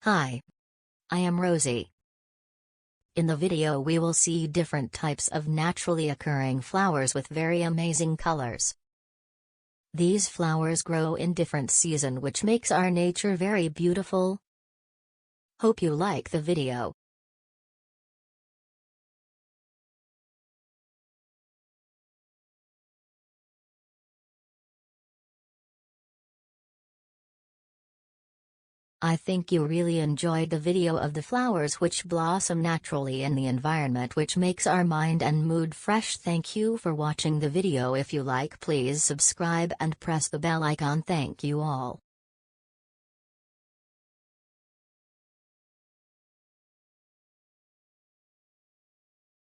Hi, I am Rosie. In the video we will see different types of naturally occurring flowers with very amazing colors. These flowers grow in different season which makes our nature very beautiful. Hope you like the video. I think you really enjoyed the video of the flowers which blossom naturally in the environment which makes our mind and mood fresh. Thank you for watching the video. If you like, please subscribe and press the bell icon. Thank you all.